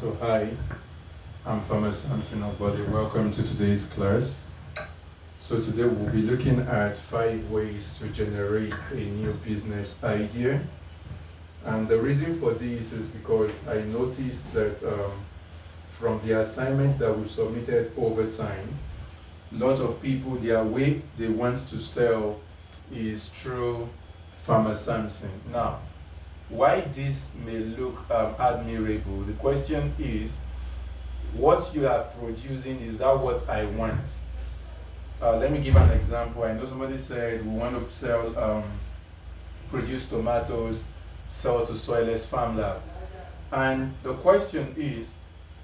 So hi, I'm Farmer Samson Obode. Welcome to today's class. So today we'll be looking at 5 ways to generate a new business idea. And the reason for this is because I noticed that from the assignment that we've submitted over time, a lot of people, their way they want to sell is through Farmer Samson. Now, why this may look admirable, the question is, what you are producing, is that what I want? Let me give an example. I know somebody said we want to sell, produce tomatoes, sell to Soilless Farm Lab. And the question is,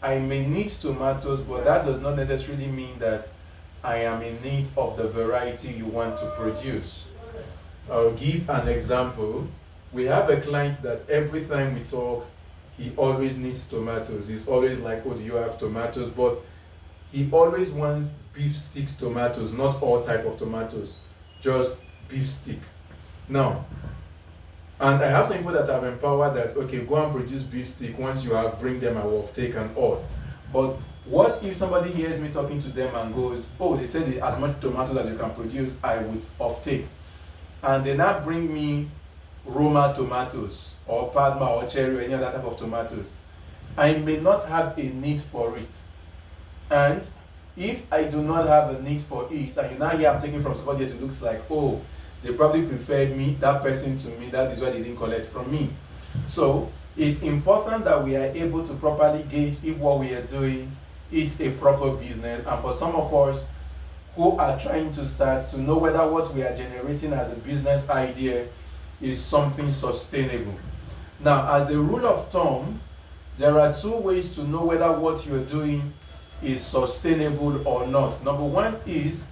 I may need tomatoes, but that does not necessarily mean that I am in need of the variety you want to produce. I'll give an example. We have a client that every time we talk, he always needs tomatoes. He's always like, oh, do you have tomatoes? But he always wants beef stick tomatoes, not all type of tomatoes, just beef stick. Now, and I have some people that have empowered that, okay, go and produce beef stick. Once you have, bring them, I will take and all. But what if somebody hears me talking to them and goes, oh, they said as much tomatoes as you can produce, I would offtake. And they now bring me Roma tomatoes or Padma or cherry or any other type of tomatoes. I may not have a need for it. And if I do not have a need for it, and you now hear I'm taking from somebody else, it looks like, oh, they probably preferred me, that person to me, that is why they didn't collect from me. So it's important that we are able to properly gauge if what we are doing is a proper business. And for some of us who are trying to start, to know whether what we are generating as a business idea is something sustainable. Now, as a rule of thumb, there are 2 ways to know whether what you're doing is sustainable or not. Number 1 is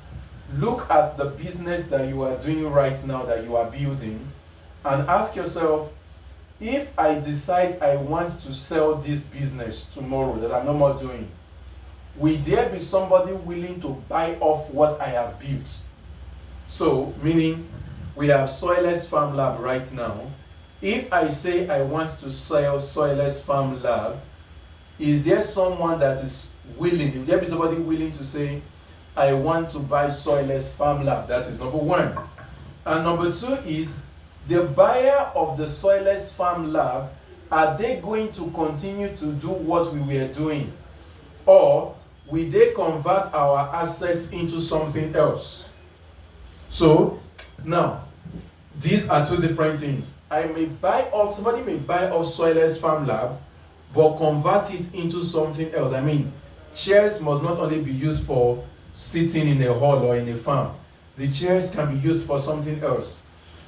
look at the business that you are doing right now, that you are building, and ask yourself, if I decide I want to sell this business tomorrow that I'm no more doing, will there be somebody willing to buy off what I have built? So, meaning, we have Soilless Farm Lab right now. If I say I want to sell Soilless Farm Lab, is there someone that is willing? Will there be somebody willing to say, I want to buy Soilless Farm Lab? That is number 1. And number 2 is, the buyer of the Soilless Farm Lab, are they going to continue to do what we were doing? Or will they convert our assets into something else? So, now, these are 2 different things. Somebody may buy off Soilless Farm Lab, but convert it into something else. I mean, chairs must not only be used for sitting in a hall or in a farm. The chairs can be used for something else.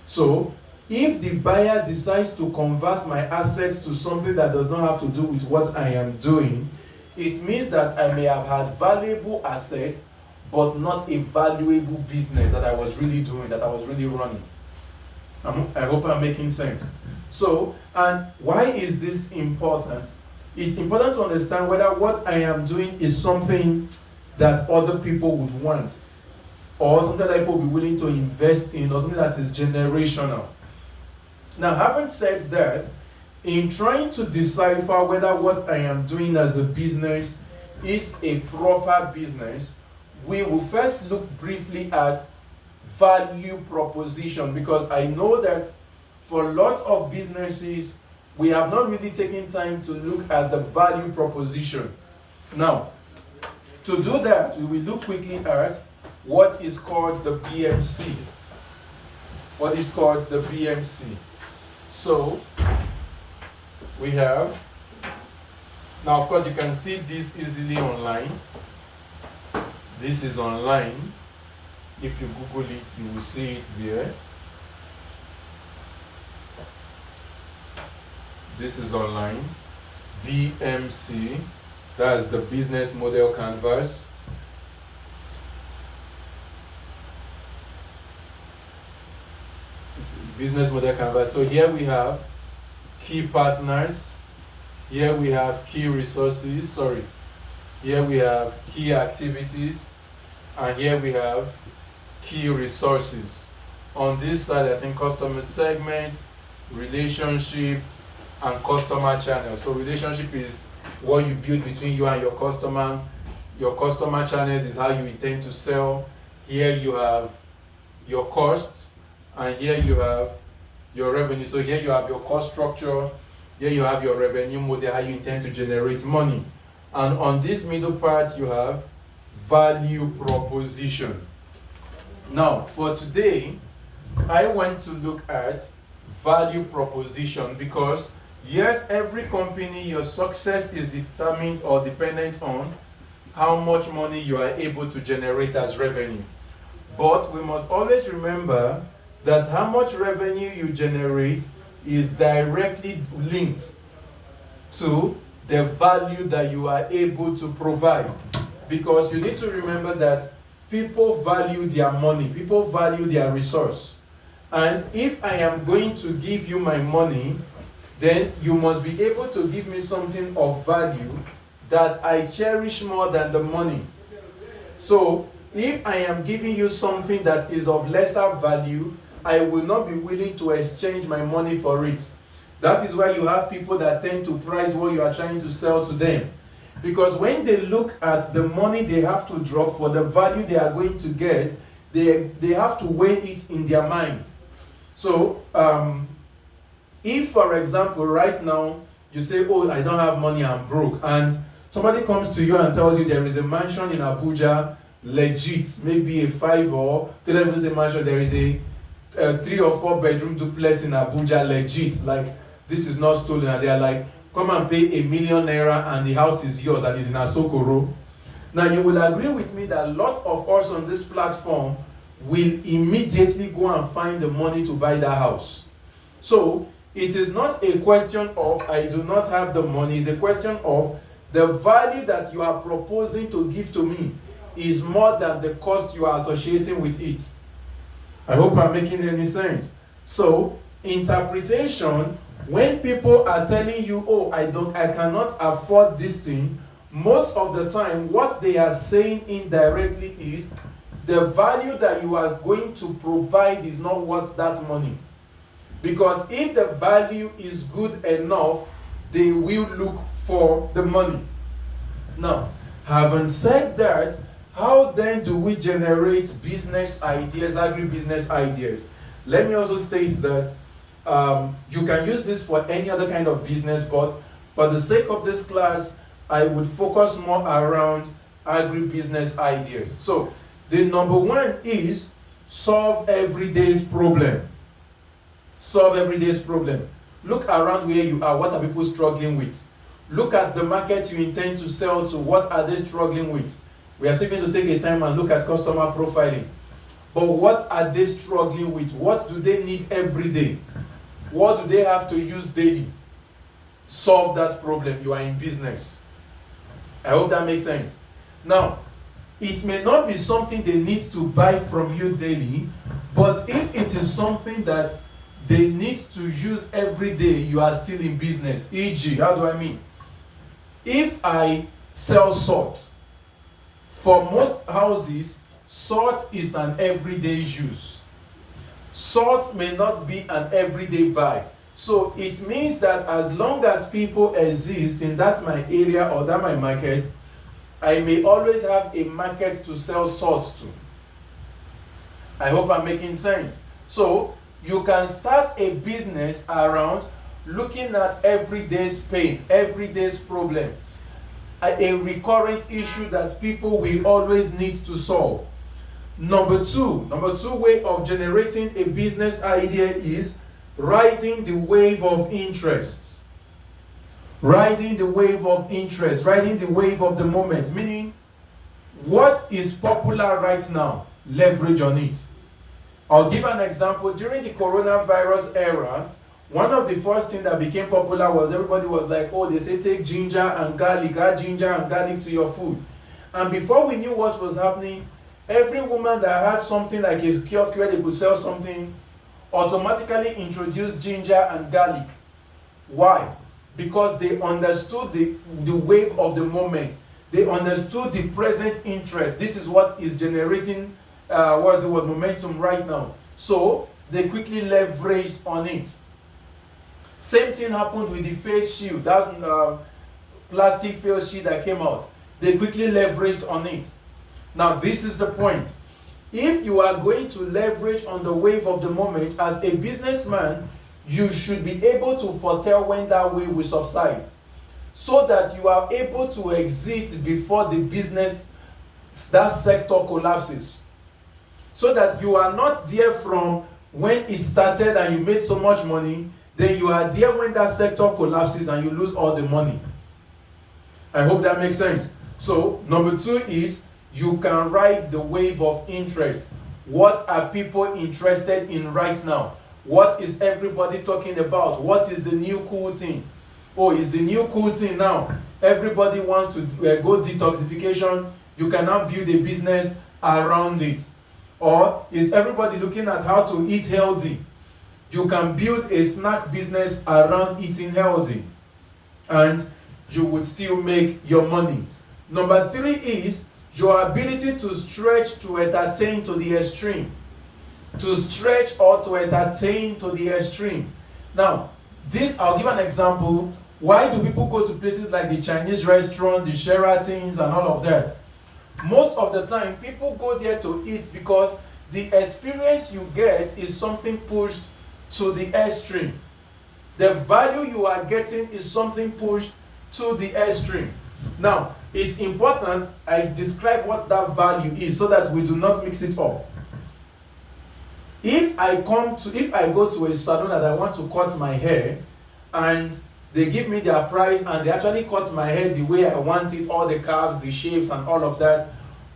So, if the buyer decides to convert my assets to something that does not have to do with what I am doing, it means that I may have had valuable assets, but not a valuable business that I was really doing, that I was really running. I hope I'm making sense. So, and why is this important? It's important to understand whether what I am doing is something that other people would want, or something that people will be willing to invest in, or something that is generational. Now, having said that, in trying to decipher whether what I am doing as a business is a proper business, we will first look briefly at value proposition, because I know that for lots of businesses, we have not really taken time to look at the value proposition. Now, to do that, we will look quickly at what is called the BMC. What is called the BMC? So, we have, now of course you can see this easily online. This is online. If you Google it, you will see it there. This is online. BMC, that's the business model canvas. Business model canvas. So here we have key partners. Here we have key resources. Here we have key activities. And here we have key resources. On this side, I think customer segments, relationship, and customer channel. So relationship is what you build between you and your customer. Your customer channels is how you intend to sell. Here you have your costs, and here you have your revenue. So here you have your cost structure, here you have your revenue model, how you intend to generate money. And on this middle part, you have value proposition. Now, for today, I want to look at value proposition because, yes, every company, your success is determined or dependent on how much money you are able to generate as revenue. But we must always remember that how much revenue you generate is directly linked to the value that you are able to provide. Because you need to remember that people value their money, people value their resource. And if I am going to give you my money, then you must be able to give me something of value that I cherish more than the money. So if I am giving you something that is of lesser value, I will not be willing to exchange my money for it. That is why you have people that tend to price what you are trying to sell to them. Because when they look at the money they have to drop for the value they are going to get, they have to weigh it in their mind. So if, for example, right now you say, oh, I don't have money, I'm broke, and somebody comes to you and tells you there is a mansion in Abuja, legit, maybe a 5 or a mansion, there is a 3 or 4 bedroom duplex in Abuja, legit, like this is not stolen, and they are like, come and pay ₦1 million and the house is yours and it's in Asokoro. Now you will agree with me that a lot of us on this platform will immediately go and find the money to buy that house. So it is not a question of I do not have the money, it's a question of the value that you are proposing to give to me is more than the cost you are associating with it. I hope I'm making any sense. So interpretation, when people are telling you, oh, I cannot afford this thing, most of the time what they are saying indirectly is the value that you are going to provide is not worth that money. Because if the value is good enough, they will look for the money. Now, having said that, how then do we generate business ideas, agribusiness ideas? Let me also state that you can use this for any other kind of business, but for the sake of this class, I would focus more around agribusiness ideas. So, the number one is solve everyday's problem. Solve everyday's problem. Look around where you are. What are people struggling with? Look at the market you intend to sell to. What are they struggling with? We are still going to take a time and look at customer profiling. But what are they struggling with? What do they need every day? What do they have to use daily? Solve that problem. You are in business. I hope that makes sense. Now, it may not be something they need to buy from you daily, but if it is something that they need to use every day, you are still in business. E.g., how do I mean? If I sell salt, for most houses, salt is an everyday use. Salt may not be an everyday buy. So it means that as long as people exist in that my area or that my market, I may always have a market to sell salt to. I hope I'm making sense. So you can start a business around looking at everyday's pain, everyday's problem, a recurrent issue that people will always need to solve. Number two way of generating a business idea is riding the wave of interest. Riding the wave of interest, riding the wave of the moment, meaning what is popular right now, leverage on it. I'll give an example. During the coronavirus era, one of the first things that became popular was everybody was like, oh, they say take ginger and garlic, add ginger and garlic to your food. And before we knew what was happening, every woman that had something like a kiosk where they could sell something automatically introduced ginger and garlic. Why? Because they understood the wave of the moment. They understood the present interest. This is what is generating what's the word, momentum right now. So they quickly leveraged on it. Same thing happened with the face shield. That plastic fail sheet that came out. They quickly leveraged on it. Now, this is the point. If you are going to leverage on the wave of the moment, as a businessman, you should be able to foretell when that wave will subside, so that you are able to exit before the business, that sector collapses. So that you are not there from when it started and you made so much money, then you are there when that sector collapses and you lose all the money. I hope that makes sense. So, number 2 is you can ride the wave of interest. What are people interested in right now? What is everybody talking about? What is the new cool thing? Oh, it's the new cool thing now. Everybody wants to go detoxification. You can now build a business around it. Or is everybody looking at how to eat healthy? You can build a snack business around eating healthy, and you would still make your money. Number 3 is your ability to stretch to entertain to the extreme. To stretch or to entertain to the extreme. Now, this, I'll give an example. Why do people go to places like the Chinese restaurant, the Sheratons, and all of that? Most of the time, people go there to eat because the experience you get is something pushed to the extreme. The value you are getting is something pushed to the extreme. Now, it's important I describe what that value is so that we do not mix it up. If I go to a salon and I want to cut my hair, and they give me their price and they actually cut my hair the way I want it, all the curves, the shapes, and all of that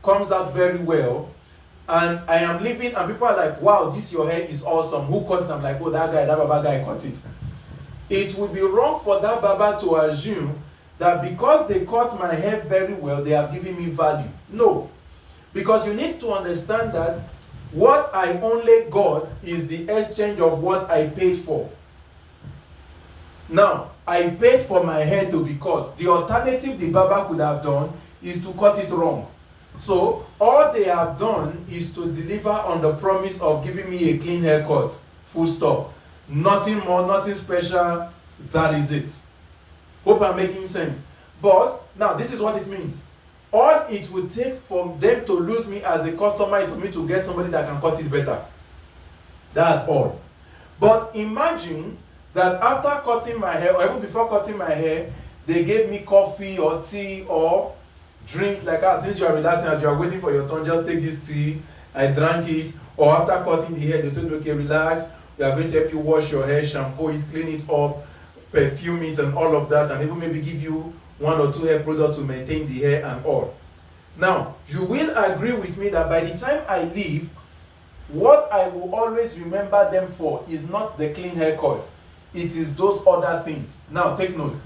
comes out very well, and I am leaving and people are like, wow, this your hair is awesome, who cut it? I'm like, oh, that baba guy cut it. It would be wrong for that baba to assume that because they cut my hair very well, they have given me value. No, because you need to understand that what I only got is the exchange of what I paid for. Now, I paid for my hair to be cut. The alternative the barber could have done is to cut it wrong. So, all they have done is to deliver on the promise of giving me a clean haircut. Full stop. Nothing more, nothing special. That is it. Hope I'm making sense. But, now, this is what it means. All it would take for them to lose me as a customer is for me to get somebody that can cut it better. That's all. But imagine that after cutting my hair, or even before cutting my hair, they gave me coffee or tea or drink, like, since you are relaxing, as you are waiting for your turn, just take this tea. I drank it. Or after cutting the hair, they told me, okay, relax, we are going to help you wash your hair, shampoo it, clean it up, perfume it, and all of that, and even maybe give you 1 or 2 hair products to maintain the hair and all. Now, you will agree with me that by the time I leave, what I will always remember them for is not the clean haircut. It is those other things. Now, take note.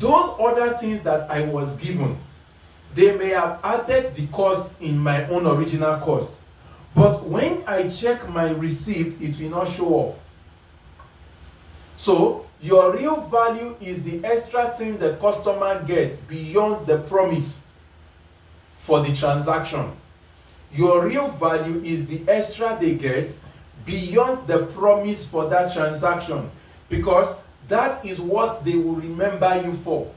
Those other things that I was given, they may have added the cost in my own original cost. But when I check my receipt, it will not show up. So, your real value is the extra thing the customer gets beyond the promise for the transaction. Your real value is the extra they get beyond the promise for that transaction, because that is what they will remember you for.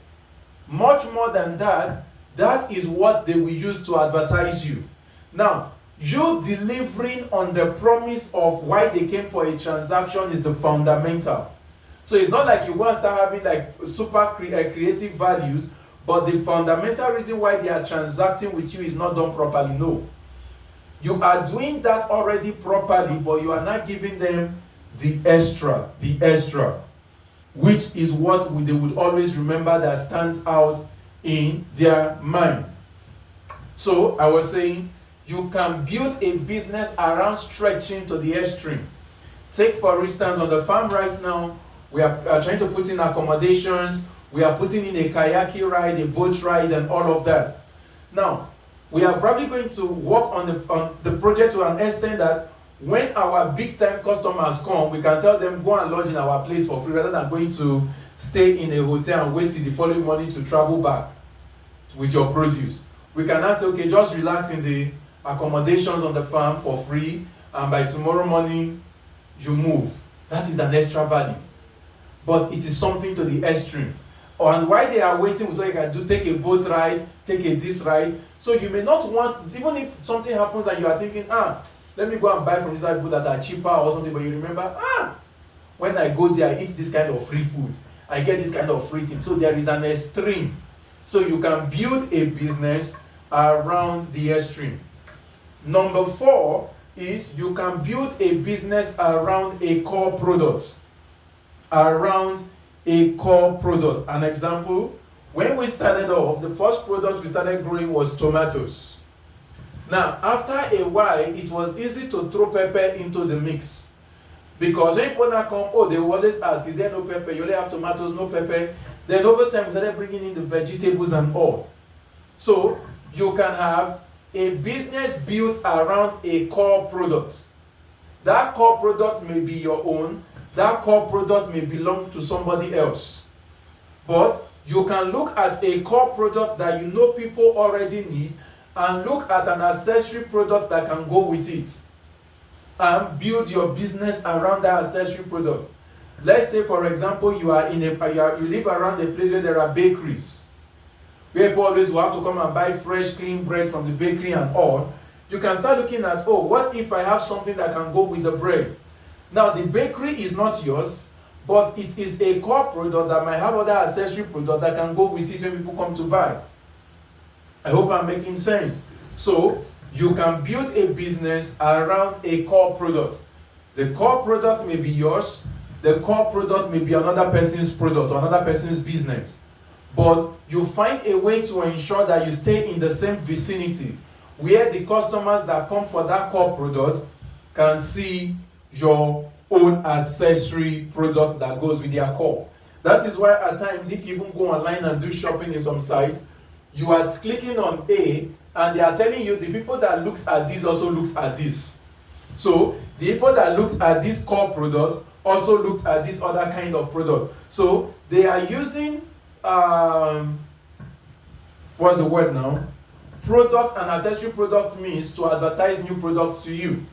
Much more than that, that is what they will use to advertise you. Now, you delivering on the promise of why they came for a transaction is the fundamental. So it's not like you want to start having like super creative values, but the fundamental reason why they are transacting with you is not done properly. No. You are doing that already properly, but you are not giving them the extra, which is what they would always remember, that stands out in their mind. So I was saying, you can build a business around stretching to the extreme. Take for instance, on the farm right now, we are trying to put in accommodations, we are putting in a kayaking ride, a boat ride, and all of that. Now, we are probably going to work on the project to an extent that when our big time customers come, we can tell them, go and lodge in our place for free, rather than going to stay in a hotel and wait till the following morning to travel back with your produce. We can now say, okay, just relax in the accommodations on the farm for free, and by tomorrow morning, you move. That is an extra value. But it is something to the extreme. And while they are waiting, so you can take a boat ride, take a this ride. So you may not want, even if something happens and you are thinking, let me go and buy from these people that are cheaper or something, but you remember, when I go there, I eat this kind of free food. I get this kind of free thing. So there is an extreme. So you can build a business around the extreme. Number 4 is you can build a business around a core product. Around a core product. An example, when we started off, the first product we started growing was tomatoes. Now, after a while, it was easy to throw pepper into the mix. Because when people now come, they will always ask, is there no pepper? You only have tomatoes, no pepper. Then over time, we started bringing in the vegetables and all. So, you can have a business built around a core product. That core product may be your own. That core product may belong to somebody else. But you can look at a core product that you know people already need and look at an accessory product that can go with it and build your business around that accessory product. Let's say, for example, you live around a place where there are bakeries, where people always will have to come and buy fresh, clean bread from the bakery and all. You can start looking at, what if I have something that can go with the bread? Now, the bakery is not yours, but it is a core product that might have other accessory products that can go with it when people come to buy. I hope I'm making sense. So, you can build a business around a core product. The core product may be yours. The core product may be another person's product or another person's business. But you find a way to ensure that you stay in the same vicinity where the customers that come for that core product can see your own accessory product that goes with their core. That is why at times, if you even go online and do shopping in some sites, you are clicking on A and they are telling you the people that looked at this also looked at this. So the people that looked at this core product also looked at this other kind of product. So they are using what's the word now? Product and accessory product means to advertise new products to you.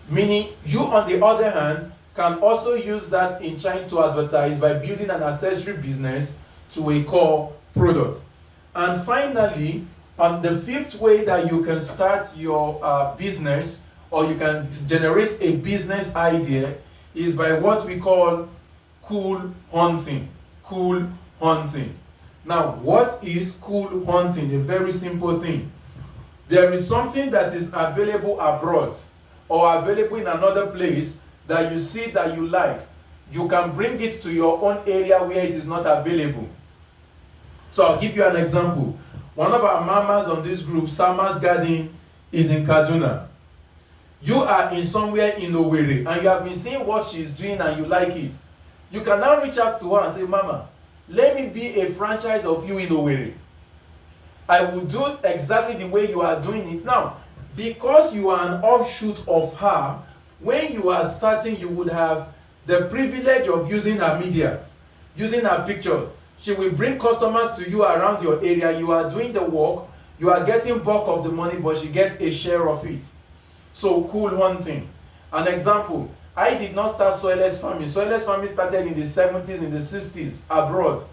Meaning you, on the other hand, can also use that in trying to advertise by building an accessory business to a core product. And finally, on the 5th way that you can start your business, or you can generate a business idea, is by what we call cool hunting. Cool hunting. Now, what is cool hunting? A very simple thing. There is something that is available abroad or available in another place that you see that you like. You can bring it to your own area where it is not available. So I'll give you an example. One of our mamas on this group, Sama's Garden, is in Kaduna. You are in somewhere in Owerri and you have been seeing what she's doing and you like it. You can now reach out to her and say, Mama, let me be a franchise of you in Owerri. I will do exactly the way you are doing it now. Because you are an offshoot of her, when you are starting, you would have the privilege of using her media, using her pictures. She will bring customers to you around your area. You are doing the work. You are getting bulk of the money, but she gets a share of it. So, cool hunting. An example, I did not start soilless farming. Soilless farming started in the 70s, in the 60s, abroad.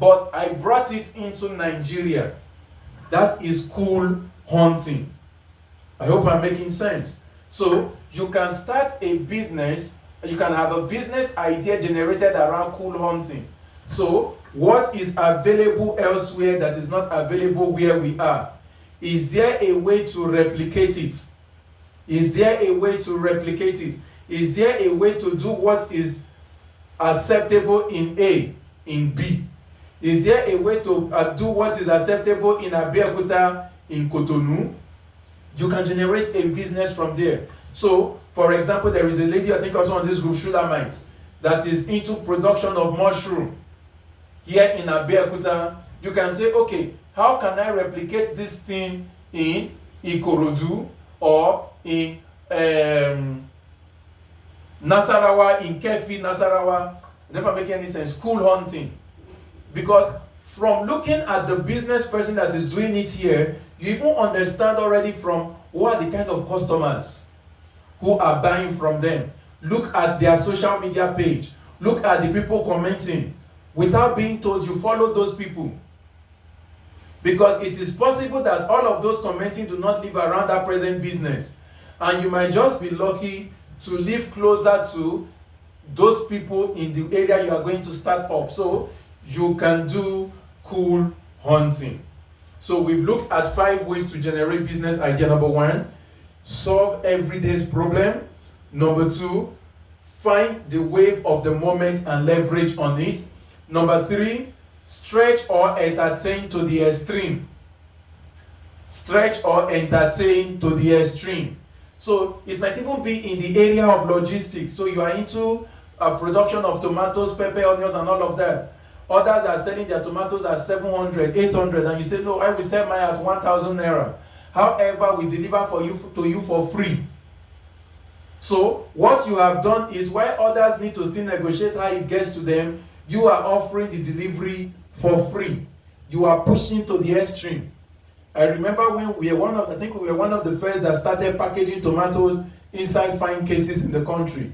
But I brought it into Nigeria. That is cool hunting. I hope I'm making sense. So, you can start a business, you can have a business idea generated around cool hunting. So, what is available elsewhere that is not available where we are? Is there a way to replicate it? Is there a way to replicate it? Is there a way to do what is acceptable in A, in B? Is there a way to do what is acceptable in Abeokuta, in Cotonou? You can generate a business from there. So, for example, there is a lady, I think also on this group, Shulamite, that is into production of mushroom. Here in Abeokuta, you can say, okay, how can I replicate this thing in Ikorodu or in Nasarawa, in Kefi, Nasarawa? Never make any sense. Cool hunting. Because from looking at the business person that is doing it here, you even understand already from what are the kind of customers who are buying from them. Look at their social media page. Look at the people commenting. without being told, you follow those people. Because it is possible that all of those commenting do not live around that present business. And you might just be lucky to live closer to those people in the area you are going to start up. So you can do cool hunting. So we've looked at 5 ways to generate business idea. Number 1, solve everyday's problem. Number 2, find the wave of the moment and leverage on it. Number 3, stretch or entertain to the extreme. Stretch or entertain to the extreme. So it might even be in the area of logistics. So you are into production of tomatoes, pepper, onions, and all of that. Others are selling their tomatoes at 700, 800, and you say, no, I will sell mine at 1,000 naira. However, we deliver to you for free. So what you have done is, while others need to still negotiate how it gets to them, you are offering the delivery for free. You are pushing to the extreme. I remember when we were one of the first that started packaging tomatoes inside fine cases in the country.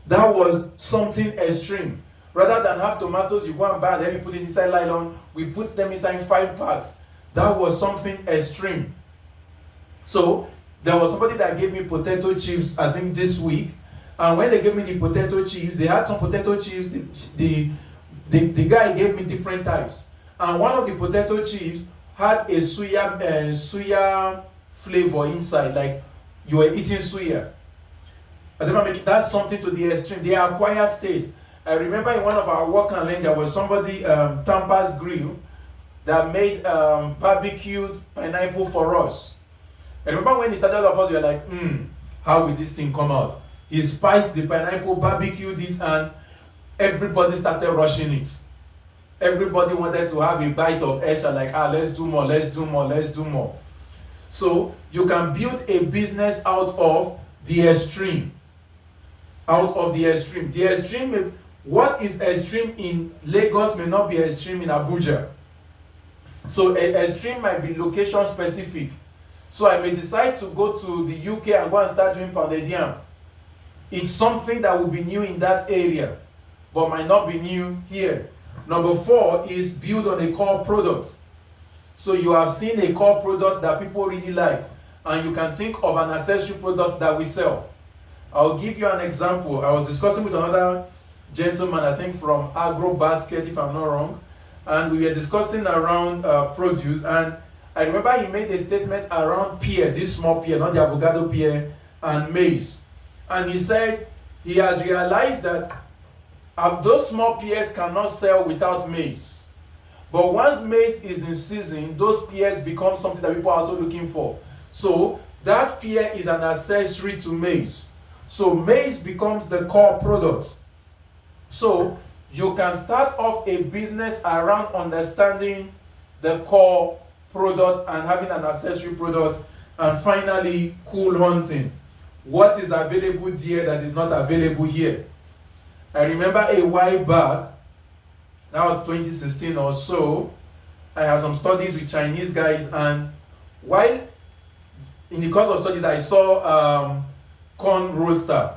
That was something extreme. Rather than have tomatoes you go and buy and then you put it inside nylon, we put them inside 5 packs. That was something extreme. So there was somebody that gave me potato chips, I think this week. And when they gave me the potato chips, they had some potato chips. The guy gave me different types. And one of the potato chips had a suya flavor inside, like you were eating suya. That's something to the extreme. They acquired taste. I remember in one of our work and learn, there was somebody, Tampa's Grill, that made barbecued pineapple for us. I remember when he started, all of us were like, how will this thing come out? He spiced the pineapple, barbecued it, and everybody started rushing it. Everybody wanted to have a bite of extra, like, let's do more, let's do more, let's do more. So you can build a business out of the extreme. Out of the extreme. The extreme, what is extreme in Lagos may not be extreme in Abuja. So extreme might be location specific. So I may decide to go to the UK and go and start doing pounded yam. It's something that will be new in that area, but might not be new here. Number 4 is build on a core product. So you have seen a core product that people really like, and you can think of an accessory product that we sell. I'll give you an example. I was discussing with another gentleman, I think from Agrobasket, if I'm not wrong, and we were discussing around produce, and I remember he made a statement around pear, this small pear, not the avocado pear, and maize. And he said he has realized that those small pears cannot sell without maize. But once maize is in season, those pears become something that people are also looking for. So that pear is an accessory to maize. So maize becomes the core product. So you can start off a business around understanding the core product and having an accessory product. And finally, cool hunting. What is available there that is not available here? I remember a while back, that was 2016 or so, I had some studies with Chinese guys, and while in the course of studies I saw corn roaster,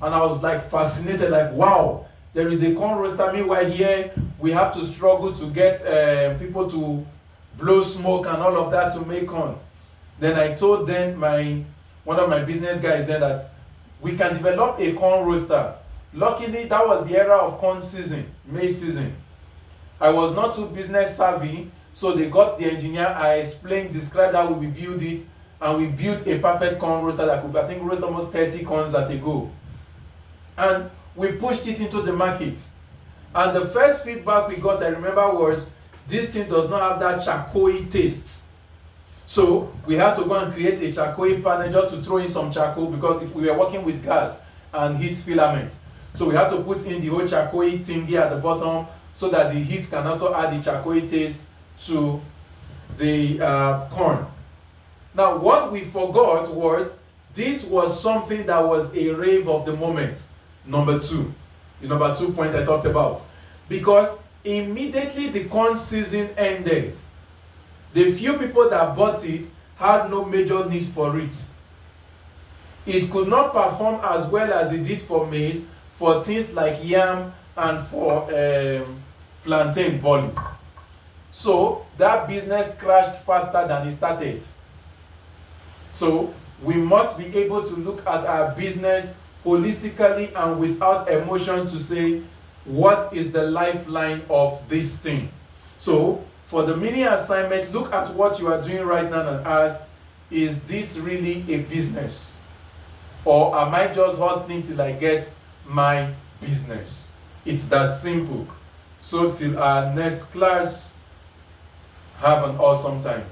and I was like fascinated, like, wow, there is a corn roaster. Meanwhile here we have to struggle to get people to blow smoke and all of that to make corn. Then I told one of my business guys then that we can develop a corn roaster. Luckily, that was the era of corn season, maize season. I was not too business savvy, so they got the engineer. I described how we build it, and we built a perfect corn roaster that could, I think, roast almost 30 corns at a go. And we pushed it into the market. And the first feedback we got, I remember, was this thing does not have that charcoal taste. So we had to go and create a charcoal panel just to throw in some charcoal, because we were working with gas and heat filament. So we have to put in the whole charcoal thingy at the bottom so that the heat can also add the charcoal taste to the corn. Now what we forgot was this was something that was a rave of the moment. Number 2. The number 2 point I talked about. Because immediately the corn season ended, the few people that bought it had no major need for it. It could not perform as well as it did for maize, for things like yam and for plantain bolly. So that business crashed faster than it started. So we must be able to look at our business holistically and without emotions to say, what is the lifeline of this thing? So for the mini assignment, look at what you are doing right now and ask, is this really a business? Or am I just hustling till I get my business? It's that simple. So till our next class, have an awesome time.